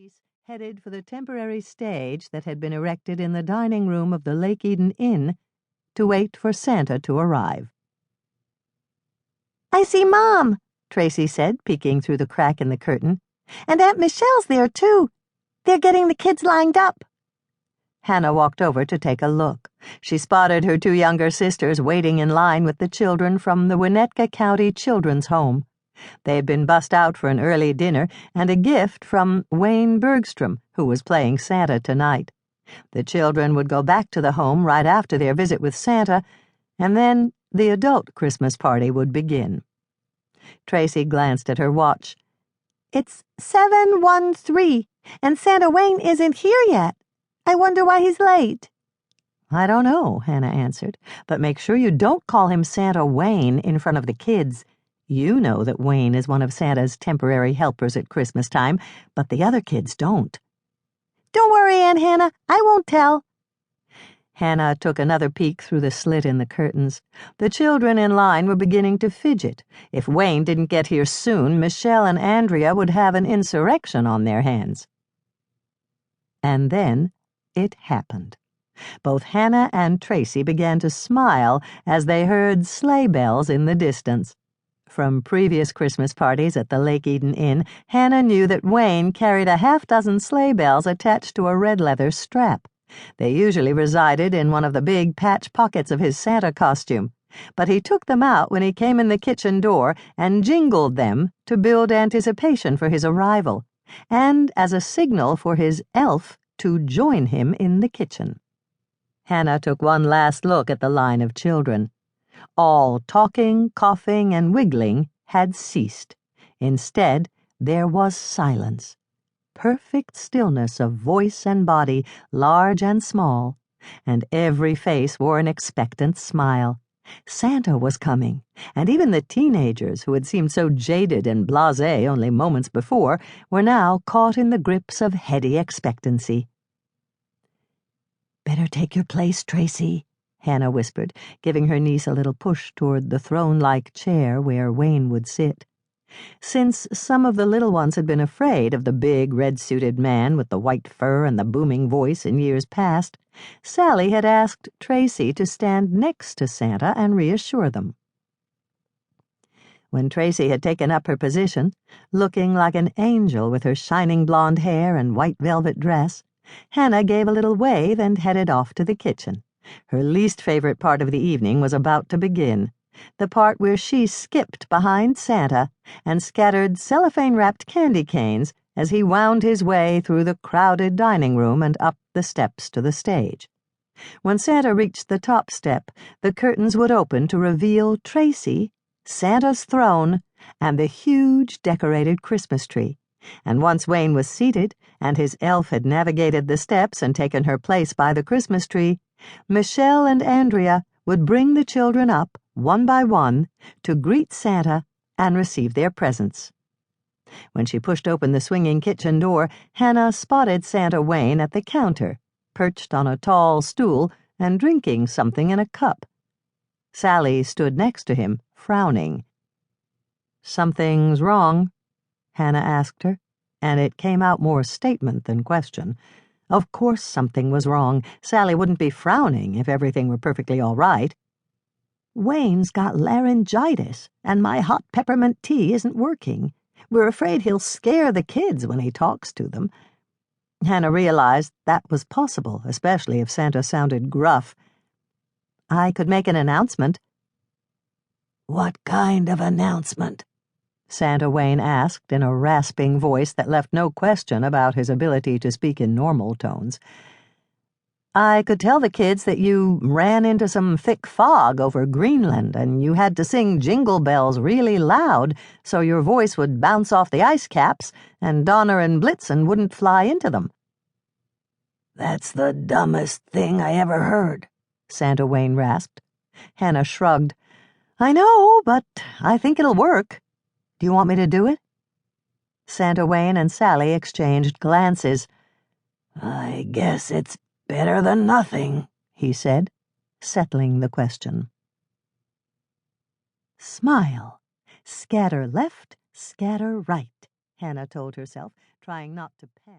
police headed for the temporary stage that had been erected in the dining room of the Lake Eden Inn to wait for Santa to arrive. "I see Mom," Tracy said, peeking through the crack in the curtain. "And Aunt Michelle's there, too. They're getting the kids lined up." Hannah walked over to take a look. She spotted her two younger sisters waiting in line with the children from the Winnetka County Children's Home. They had been bussed out for an early dinner and a gift from Wayne Bergstrom, who was playing Santa tonight. The children would go back to the home right after their visit with Santa, and then the adult Christmas party would begin. Tracy glanced at her watch. "It's 7:13, and Santa Wayne isn't here yet. I wonder why he's late." "I don't know," Hannah answered, "but make sure you don't call him Santa Wayne in front of the kids. You know that Wayne is one of Santa's temporary helpers at Christmas time, but the other kids don't." "Don't worry, Aunt Hannah. I won't tell." Hannah took another peek through the slit in the curtains. The children in line were beginning to fidget. If Wayne didn't get here soon, Michelle and Andrea would have an insurrection on their hands. And then it happened. Both Hannah and Tracy began to smile as they heard sleigh bells in the distance. From previous Christmas parties at the Lake Eden Inn, Hannah knew that Wayne carried a half-dozen sleigh bells attached to a red leather strap. They usually resided in one of the big patch pockets of his Santa costume, but he took them out when he came in the kitchen door and jingled them to build anticipation for his arrival, and as a signal for his elf to join him in the kitchen. Hannah took one last look at the line of children. All talking, coughing, and wiggling had ceased. Instead, there was silence. Perfect stillness of voice and body, large and small, and every face wore an expectant smile. Santa was coming, and even the teenagers, who had seemed so jaded and blasé only moments before, were now caught in the grips of heady expectancy. "Better take your place, Tracy," Hannah whispered, giving her niece a little push toward the throne-like chair where Wayne would sit. Since some of the little ones had been afraid of the big, red-suited man with the white fur and the booming voice in years past, Sally had asked Tracy to stand next to Santa and reassure them. When Tracy had taken up her position, looking like an angel with her shining blonde hair and white velvet dress, Hannah gave a little wave and headed off to the kitchen. Her least favorite part of the evening was about to begin, the part where she skipped behind Santa and scattered cellophane-wrapped candy canes as he wound his way through the crowded dining room and up the steps to the stage. When Santa reached the top step, the curtains would open to reveal Tracy, Santa's throne, and the huge decorated Christmas tree. And once Wayne was seated, and his elf had navigated the steps and taken her place by the Christmas tree, Michelle and Andrea would bring the children up, one by one, to greet Santa and receive their presents. When she pushed open the swinging kitchen door, Hannah spotted Santa Wayne at the counter, perched on a tall stool and drinking something in a cup. Sally stood next to him, frowning. "Something's wrong?" Hannah asked her, and it came out more statement than question. Of course something was wrong. Sally wouldn't be frowning if everything were perfectly all right. "Wayne's got laryngitis, and my hot peppermint tea isn't working. We're afraid he'll scare the kids when he talks to them." Hannah realized that was possible, especially if Santa sounded gruff. "I could make an announcement." "What kind of announcement?" Santa Wayne asked in a rasping voice that left no question about his ability to speak in normal tones. "I could tell the kids that you ran into some thick fog over Greenland and you had to sing Jingle Bells really loud so your voice would bounce off the ice caps and Donner and Blitzen wouldn't fly into them." "That's the dumbest thing I ever heard," Santa Wayne rasped. Hannah shrugged. "I know, but I think it'll work. Do you want me to do it?" Santa Wayne and Sally exchanged glances. "I guess it's better than nothing," he said, settling the question. "Smile. Scatter left, scatter right," Hannah told herself, trying not to panic.